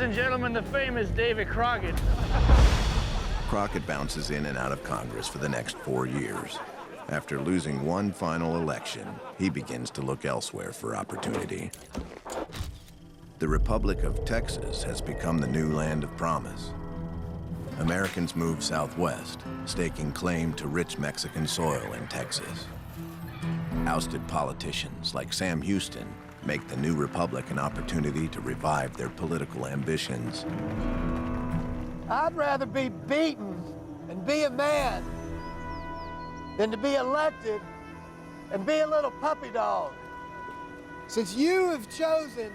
and gentlemen, the famous Davy Crockett. Crockett bounces in and out of Congress for the next 4 years. After losing one final election, he begins to look elsewhere for opportunity. The Republic of Texas has become the new land of promise. Americans move southwest, staking claim to rich Mexican soil in Texas. Ousted politicians like Sam Houston make the new republic an opportunity to revive their political ambitions. I'd rather be beaten and be a man than to be elected and be a little puppy dog. Since you have chosen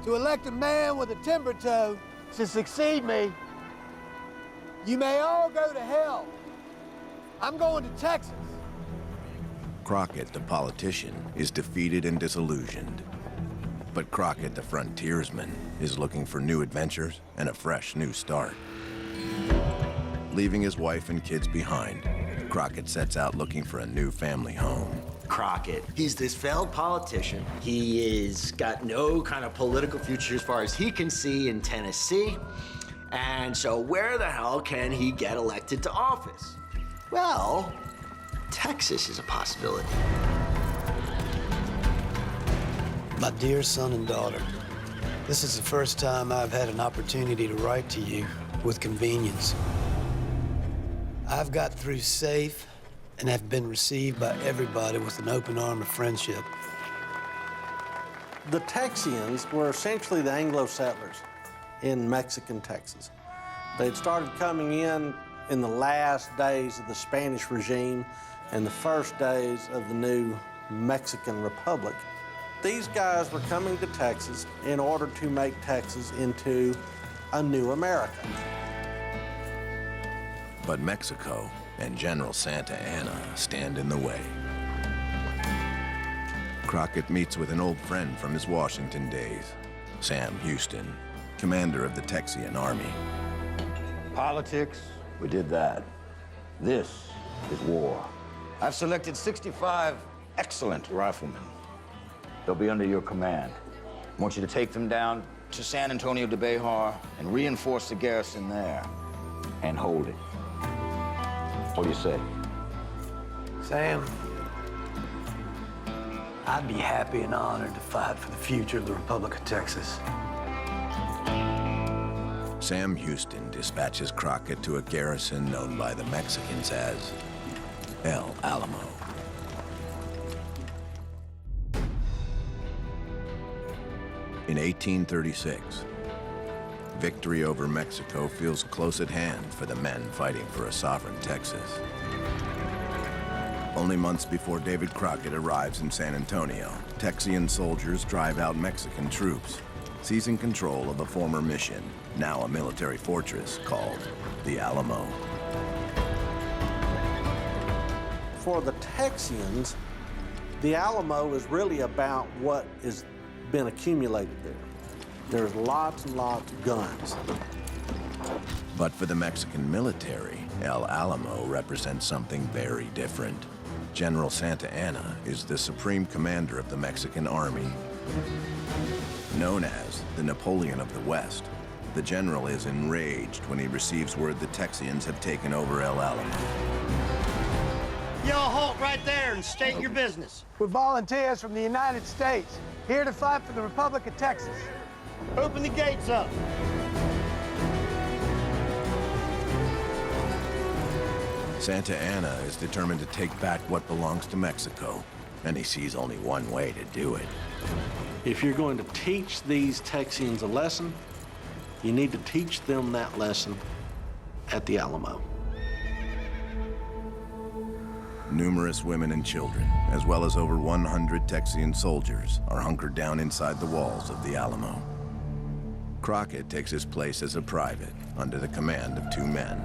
to elect a man with a timber toe to succeed me, you may all go to hell. I'm going to Texas. Crockett, the politician, is defeated and disillusioned. But Crockett, the frontiersman, is looking for new adventures and a fresh new start. Leaving his wife and kids behind, Crockett sets out looking for a new family home. Crockett, he's this failed politician. He is got no kind of political future as far as he can see in Tennessee. And so where the hell can he get elected to office? Well, Texas is a possibility. My dear son and daughter, this is the first time I've had an opportunity to write to you with convenience. I've got through safe and have been received by everybody with an open arm of friendship. The Texians were essentially the Anglo settlers in Mexican Texas. They'd started coming in the last days of the Spanish regime and the first days of the new Mexican Republic. These guys were coming to Texas in order to make Texas into a new America. But Mexico and General Santa Anna stand in the way. Crockett meets with an old friend from his Washington days, Sam Houston, commander of the Texian army. Politics, we did that. This is war. I've selected 65 excellent riflemen. They'll be under your command. I want you to take them down to San Antonio de Bejar and reinforce the garrison there and hold it. What do you say? Sam, I'd be happy and honored to fight for the future of the Republic of Texas. Sam Houston dispatches Crockett to a garrison known by the Mexicans as El Alamo. In 1836, victory over Mexico feels close at hand for the men fighting for a sovereign Texas. Only months before David Crockett arrives in San Antonio, Texian soldiers drive out Mexican troops, seizing control of a former mission, now a military fortress called the Alamo. For the Texians, the Alamo is really about what has been accumulated there. There's lots and lots of guns. But for the Mexican military, El Alamo represents something very different. General Santa Anna is the supreme commander of the Mexican army. Known as the Napoleon of the West, the general is enraged when he receives word the Texians have taken over El Alamo. Y'all halt right there and state your business. We're volunteers from the United States, here to fight for the Republic of Texas. Open the gates up. Santa Anna is determined to take back what belongs to Mexico, and he sees only one way to do it. If you're going to teach these Texians a lesson, you need to teach them that lesson at the Alamo. Numerous women and children, as well as over 100 Texian soldiers, are hunkered down inside the walls of the Alamo. Crockett takes his place as a private, under the command of 2 men.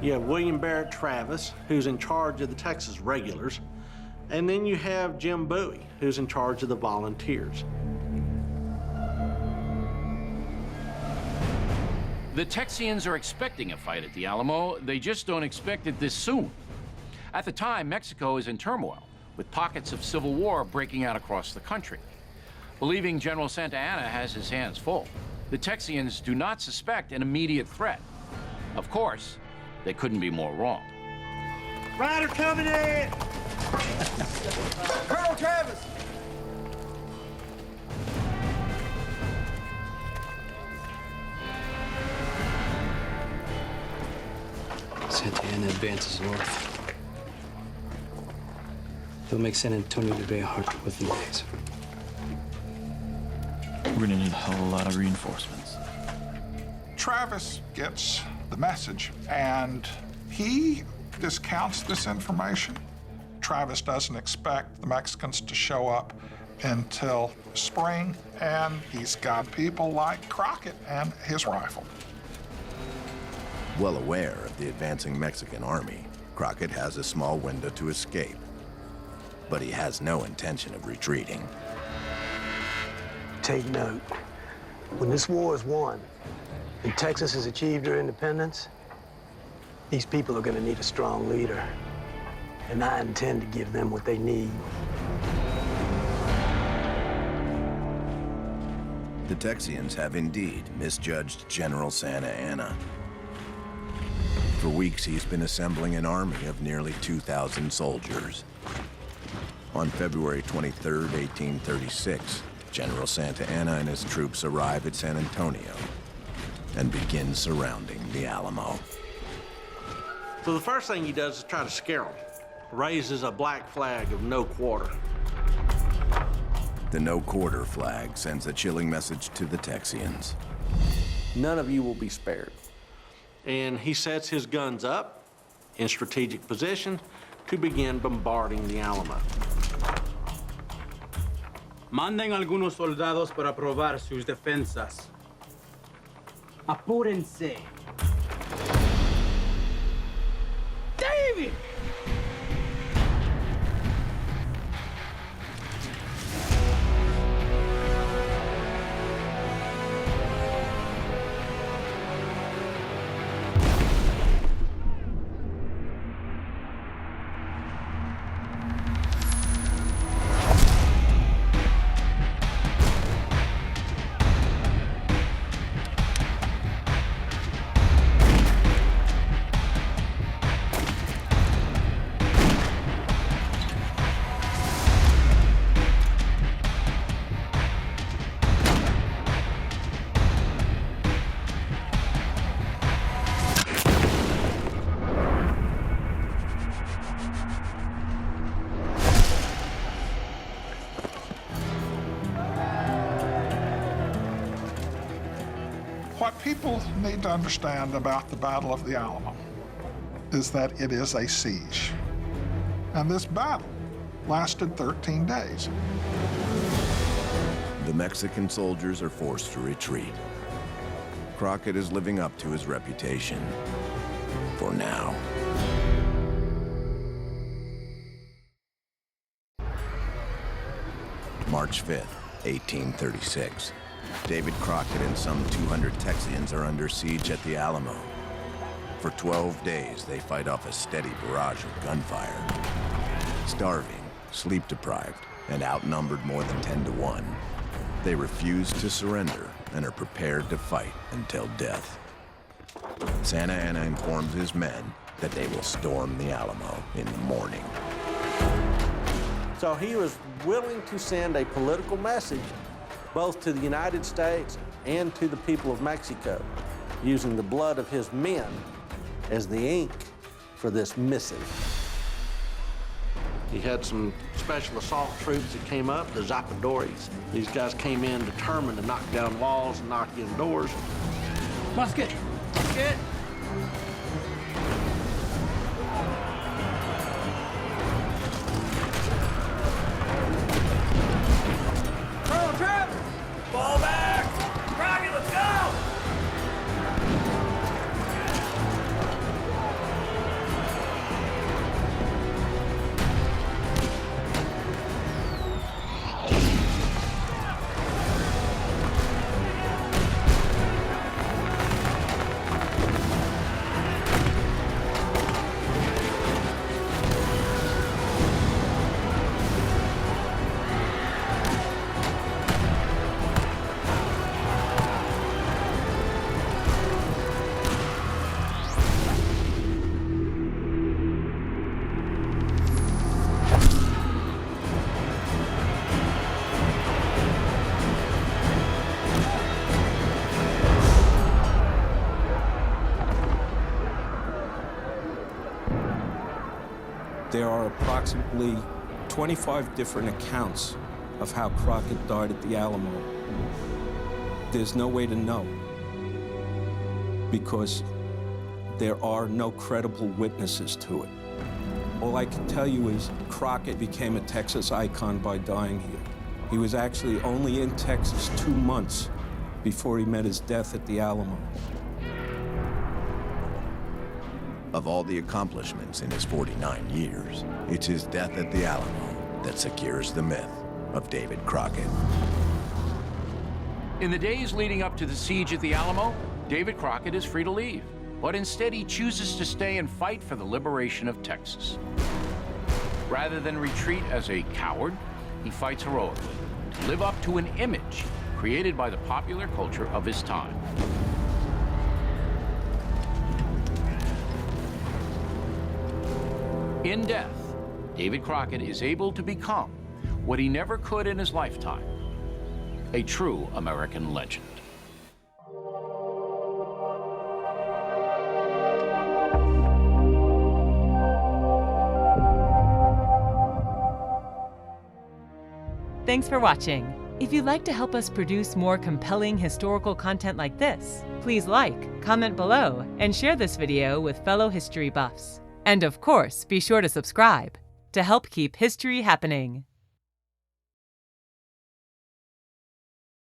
You have William Barrett Travis, who's in charge of the Texas regulars, and then you have Jim Bowie, who's in charge of the volunteers. The Texians are expecting a fight at the Alamo. They just don't expect it this soon. At the time, Mexico is in turmoil, with pockets of civil war breaking out across the country. Believing General Santa Anna has his hands full, The Texians do not suspect an immediate threat. Of course, they couldn't be more wrong. Rider coming in! Colonel Travis! Santa Ana advances north. They'll make San Antonio very hard within days. We're gonna need a hell of a lot of reinforcements. Travis gets the message, and he discounts this information. Travis doesn't expect the Mexicans to show up until spring, and he's got people like Crockett and his rifle. Well aware of the advancing Mexican army, Crockett has a small window to escape. But he has no intention of retreating. Take note. When this war is won and Texas has achieved her independence, these people are going to need a strong leader. And I intend to give them what they need. The Texians have indeed misjudged General Santa Anna. For weeks, he's been assembling an army of nearly 2,000 soldiers. On February 23, 1836, General Santa Anna and his troops arrive at San Antonio and begin surrounding the Alamo. So the first thing he does is try to scare them. Raises a black flag of no quarter. The no quarter flag sends a chilling message to the Texians. None of you will be spared. And he sets his guns up in strategic position to begin bombarding the Alamo. Manden algunos soldados para probar sus defensas. Apúrense. Davy! What people need to understand about the Battle of the Alamo is that it is a siege. And this battle lasted 13 days. The Mexican soldiers are forced to retreat. Crockett is living up to his reputation. For now. March 5th, 1836. David Crockett and some 200 Texians are under siege at the Alamo. For 12 days, they fight off a steady barrage of gunfire. Starving, sleep-deprived, and outnumbered more than 10 to 1, they refuse to surrender and are prepared to fight until death. Santa Anna informs his men that they will storm the Alamo in the morning. So he was willing to send a political message both to the United States and to the people of Mexico, using the blood of his men as the ink for this missive. He had some special assault troops that came up, the Zapadores. These guys came in determined to knock down walls and knock in doors. Musket! Musket! Colonel Travis! Fall back! Crockett, let's go! there are approximately 25 different accounts of how Crockett died at the Alamo. There's no way to know because there are no credible witnesses to it. All I can tell you is Crockett became a Texas icon by dying here. He was actually only in Texas 2 months before he met his death at the Alamo. Of all the accomplishments in his 49 years, it's his death at the Alamo that secures the myth of David Crockett. In the days leading up to the siege at the Alamo, David Crockett is free to leave, but instead he chooses to stay and fight for the liberation of Texas. Rather than retreat as a coward, he fights heroically to live up to an image created by the popular culture of his time. In death, David Crockett is able to become what he never could in his lifetime, a true American legend. Thanks for watching. If you'd like to help us produce more compelling historical content like this, please like, comment below, and share this video with fellow history buffs. And of course, be sure to subscribe to help keep history happening.